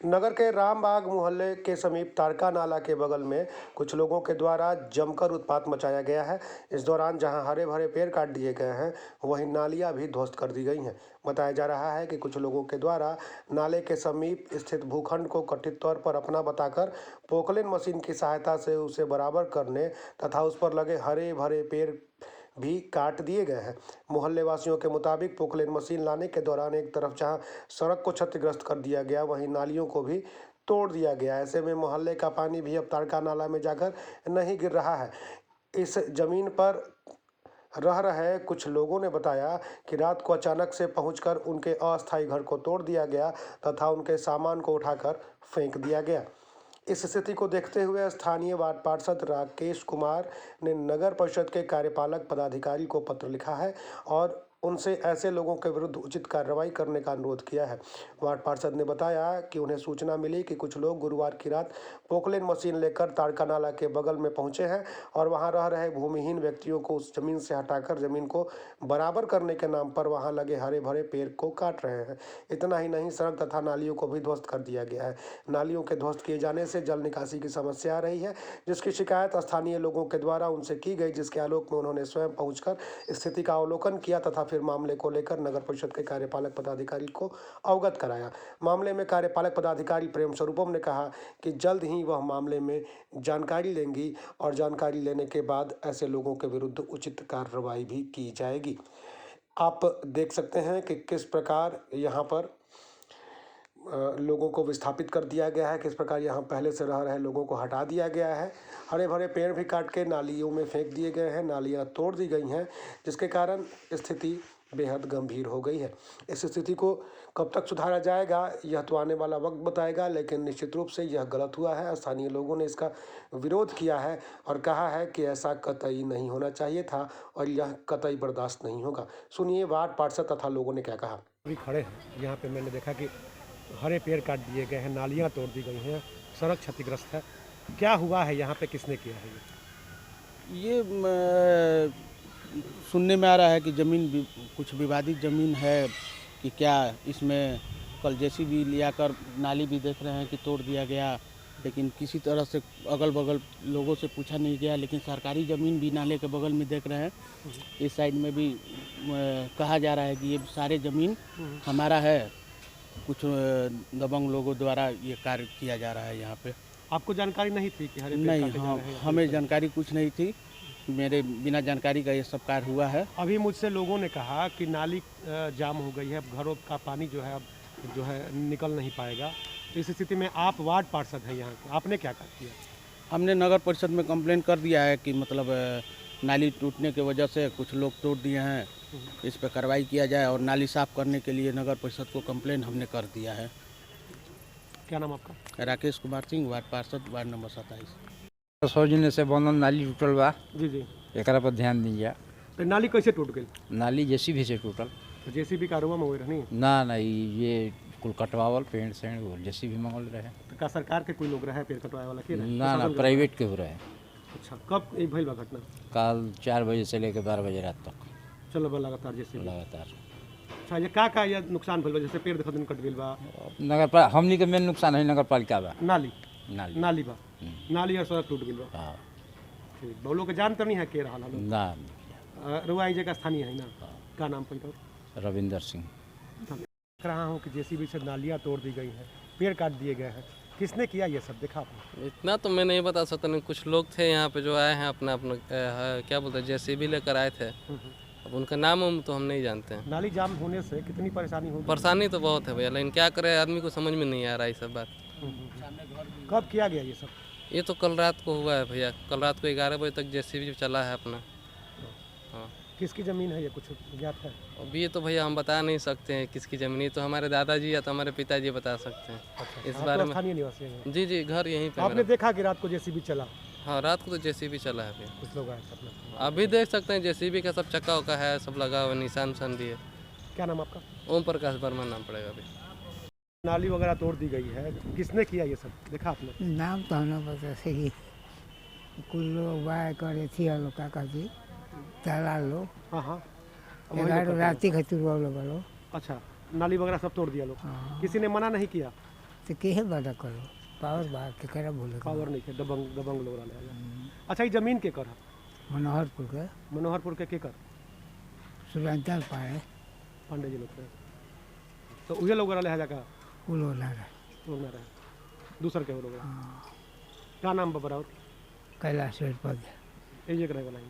नगर के रामबाग मोहल्ले के समीप तारका नाला के बगल में कुछ लोगों के द्वारा जमकर उत्पात मचाया गया है। इस दौरान जहां हरे भरे पेड़ काट दिए गए हैं, वहीं नालियां भी ध्वस्त कर दी गई हैं। बताया जा रहा है कि कुछ लोगों के द्वारा नाले के समीप स्थित भूखंड को कथित तौर पर अपना बताकर पोकलेन मशीन की सहायता से उसे बराबर करने तथा उस पर लगे हरे भरे पेड़ भी काट दिए गए हैं। मोहल्ले वासियों के मुताबिक पोकलेन मशीन लाने के दौरान एक तरफ जहां सड़क को क्षतिग्रस्त कर दिया गया, वहीं नालियों को भी तोड़ दिया गया। ऐसे में मोहल्ले का पानी भी अब तारका नाला में जाकर नहीं गिर रहा है। इस जमीन पर रह रहे कुछ लोगों ने बताया कि रात को अचानक से पहुंचकर उनके अस्थायी घर को तोड़ दिया गया तथा उनके सामान को उठाकर फेंक दिया गया। इस स्थिति को देखते हुए स्थानीय वार्ड पार्षद राकेश कुमार ने नगर परिषद के कार्यपालक पदाधिकारी को पत्र लिखा है और उनसे ऐसे लोगों के विरुद्ध उचित कार्रवाई करने का अनुरोध किया है। वार्ड पार्षद ने बताया कि उन्हें सूचना मिली कि कुछ लोग गुरुवार की रात पोकलेन मशीन लेकर तारका नाला के बगल में पहुंचे हैं और वहां रह रहे भूमिहीन व्यक्तियों को उस जमीन से हटाकर जमीन को बराबर करने के नाम पर वहां लगे हरे भरे पेड़ को काट रहे हैं। इतना ही नहीं, सड़क तथा नालियों को भी ध्वस्त कर दिया गया है। नालियों के ध्वस्त किए जाने से जल निकासी की समस्या आ रही है, जिसकी शिकायत स्थानीय लोगों के द्वारा उनसे की गई, जिसके आलोक में उन्होंने स्वयं पहुंचकर स्थिति का अवलोकन किया तथा फिर मामले को लेकर नगर परिषद के कार्यपालक पदाधिकारी को अवगत कराया। मामले में कार्यपालक पदाधिकारी प्रेम स्वरूपम ने कहा कि जल्द ही वह मामले में जानकारी लेंगी और जानकारी लेने के बाद ऐसे लोगों के विरुद्ध उचित कार्रवाई भी की जाएगी। आप देख सकते हैं कि किस प्रकार यहाँ पर लोगों को विस्थापित कर दिया गया है, किस प्रकार यहाँ पहले से रह रहे लोगों को हटा दिया गया है। हरे भरे पेड़ भी काट के नालियों में फेंक दिए गए हैं, नालियाँ तोड़ दी गई हैं, जिसके कारण स्थिति बेहद गंभीर हो गई है। इस स्थिति को कब तक सुधारा जाएगा, यह तो आने वाला वक्त बताएगा, लेकिन निश्चित रूप से यह गलत हुआ है। स्थानीय लोगों ने इसका विरोध किया है और कहा है कि ऐसा कतई नहीं होना चाहिए था और यह कतई बर्दाश्त नहीं होगा। सुनिए वार्ड पार्षद तथा लोगों ने क्या कहा। अभी खड़े हैं यहाँ पे, मैंने देखा कि हरे पेड़ काट दिए गए हैं, नालियाँ तोड़ दी गई हैं, सड़क क्षतिग्रस्त है। क्या हुआ है यहाँ पे, किसने किया है ये सुनने में आ रहा है कि ज़मीन कुछ विवादित ज़मीन है कि क्या, इसमें कल जेसीबी लिया कर नाली भी देख रहे हैं कि तोड़ दिया गया, लेकिन किसी तरह से अगल बगल लोगों से पूछा नहीं गया। लेकिन सरकारी ज़मीन भी नाले के बगल में देख रहे हैं। इस साइड में भी कहा जा रहा है कि ये सारे ज़मीन हमारा है। कुछ दबंग लोगों द्वारा ये कार्य किया जा रहा है यहाँ पे। आपको जानकारी नहीं थी कि हरे पेड़ नहीं, काटे जा हाँ, रहे हैं? हमें जानकारी कुछ नहीं थी। मेरे बिना जानकारी का ये सब कार्य हुआ है। अभी मुझसे लोगों ने कहा कि नाली जाम हो गई है, अब घरों का पानी जो है अब जो है निकल नहीं पाएगा। तो इस स्थिति में आप वार्ड पार्षद हैं यहाँ के, आपने क्या किया? हमने नगर परिषद में कंप्लेन कर दिया है कि मतलब नाली टूटने की वजह से कुछ लोग तोड़ दिए हैं, इस पर कार्रवाई किया जाए और नाली साफ करने के लिए नगर परिषद को कंप्लेन हमने कर दिया है। क्या नाम आपका? राकेश कुमार सिंह, वार्ड पार्षद, वार्ड नंबर 27। सौजन्य से बनल नाली टूटल बा, जी, एकरा पर ध्यान दीजिए। तो नाली कैसे टूट गई? नाली जेसीबी से टूटल जेसीबी कार्रवाई में हो रही नहीं? ना ये कुल कटवावल पेड़ से जेसीबी मंगल रहे। तो क्या सरकार के कोई लोग रहे पेड़ कटवाए वाला के? ना प्राइवेट के हो रहे। अच्छा, कब ये भइल बा घटना? कल 4 बजे से लेकर 12 बजे रात तक चलो बा लगातार जेसीबी लगातार। अच्छा, ये का ये नुकसान भइल बा? जैसे पेड़ देखत कट गइल बा। नगर पालिका हमनी के मेन नुकसान है, नगर पालिका बा। नाली नाली बा, नाली और सड़क टूट गइल बा। हाँ, ठीक, बहु के जानते नहीं है के रहा लोग? ना रुआ जगह स्थानीय है ना? क्या नाम पर? रविंदर सिंह। देख रहा हूँ कि जेसीबी से नालियाँ तोड़ दी गई हैं, पेड़ काट दिए गए हैं। किसने किया ये सब, देखा आपने? इतना तो मैं नहीं बता सकता, नहीं कुछ लोग थे यहाँ पे जो आए हैं अपना क्या बोलते हैं जेसीबी लेकर आए थे। अब उनका नाम तो हम नहीं जानते हैं। नाली जाम होने से कितनी परेशानी होगी? परेशानी तो बहुत है भैया, लेकिन क्या करे, आदमी को समझ में नहीं आ रहा है ये सब बात। कब किया गया ये सब? ये तो कल रात को हुआ है भैया, कल रात को 11 बजे तक जेसीबी चला है अपना। हाँ, किसकी ज़मीन है ये, कुछ ज्ञात है? अब ये तो भैया हम बता नहीं सकते हैं किसकी ज़मीन, ये तो हमारे दादाजी या तो हमारे पिताजी बता सकते हैं। अच्छा, इस आप बारे तो में स्थानीय निवासी हैं? जी जी, घर यहीं पे आपने मेरा। देखा कि रात को जेसीबी चला? हाँ, रात को तो जेसीबी चला है भैया। कुछ लोग आए थे अपना? अभी देख सकते हैं जेसीबी का सब चक्का उक्का है, सब लगा हुआ, निशान उशान भी है। क्या नाम आपका? ओम प्रकाश वर्मा नाम पड़ेगा अभी। नाली वगैरह तोड़ दी गई है, किसने किया ये सब, देखा आपने? नाम तो हमें पता सही, कुछ लोग वाय करे थी लोग का कहती ताला लोग। हाँ, 11 रात खातिर वो लोग। अच्छा, नाली वगैरह सब तोड़ दिया लोग? हाँ। किसी ने मना नहीं किया? तो के बड़ा करो पावर बा के करा बोले पावर नहीं है, दबंग दबंग लोग रहा है। अच्छा, ये जमीन के कर है? मनोहरपुर के मनोहरपुर के कर? सुरंचल पाए पांडे जी लोग रहे। तो उहे लोग रहा है जगह कुल होला रहे लोग ना रहे, दूसर के वो लोग रहे। क्या नाम बबरा और कैलाश पद ये रहे वाला है?